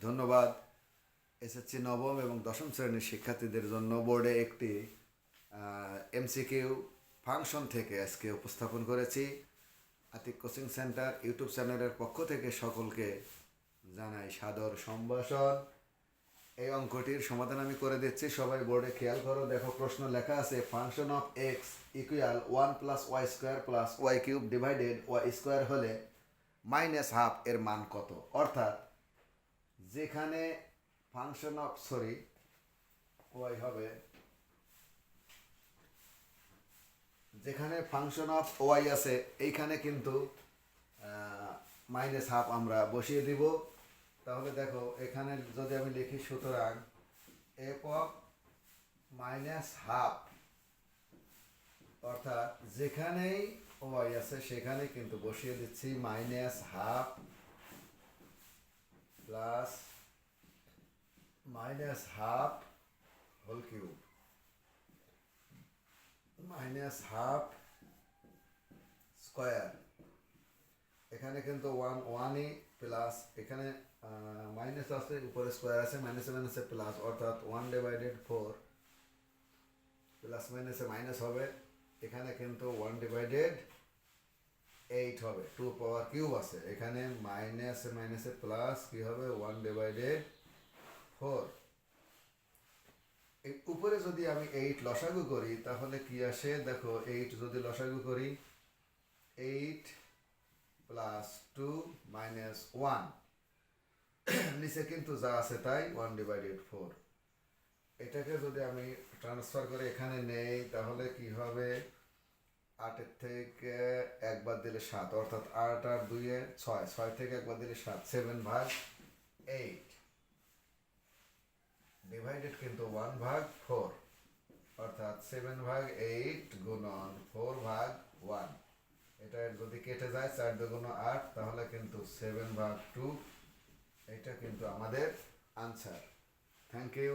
ধন্যবাদ। এসএসসি নবম এবং দশম শ্রেণীর শিক্ষার্থীদের জন্য বোর্ডে একটি এমসিকিউ ফাংশন থেকে আজকে উপস্থাপন করেছি। আতিক কোচিং সেন্টার ইউটিউব চ্যানেলের পক্ষ থেকে সকলকে জানাই সাদর সম্ভাষণ। এই অঙ্কটির সমাধান আমি করে দিচ্ছি, সবাই বোর্ডে খেয়াল করো। দেখো, প্রশ্ন লেখা আছে function of x equal 1 + y² + y³ divided y² হলে -½ এর মান কত। অর্থাৎ যেখানে ফাংশন অফ ওয়াই হবে, যেখানে ফাংশন অফ ওয়াই আছে এইখানে কিন্তু -½ আমরা বসিয়ে দিব। তাহলে দেখো, এখানে যদি আমি লিখি, সুতরাং এফ অফ -½ অর্থাৎ যেখানেই ওয়াই আছে সেখানে কিন্তু বসিয়ে দিচ্ছি -½ প্লাস -½ হোল কিউব -½ স্কোয়ার। এখানে কিন্তু ওয়ানই প্লাস, এখানে মাইনাস আছে, উপরে স্কোয়ার আছে, মাইনাসে মাইনাসে প্লাস, অর্থাৎ 1/4 প্লাস মাইনাসে মাইনাস হবে। এখানে কিন্তু 1/8 হবে, 2 পাওয়ার কিউব আছে। এখানে মাইনাসে মাইনাসে প্লাস কি হবে, 1/4। এই উপরে যদি আমি 8 লসাগু করি তাহলে কি আসে দেখো, 8 যদি লসাগু করি, 8 + 2 - 1, নিচে কিন্তু যা আছে তাই 1/4। এটাকে যদি আমি ট্রান্সফার করে এখানে নেই তাহলে কি হবে, 8 থেকে 1 বাদ দিলে 7, অর্থাৎ 8 আর 2 এ 6, 6 থেকে 1 বাদ দিলে 7, 7/8 ডিভাইডেড কিন্তু 1/4, অর্থাৎ 7/8 গুণন 4/1। এটা যদি কেটে যায় 4 × 2 = 8, তাহলে কিন্তু 7/2। এটা কিন্তু আমাদের আনসার। Thank you.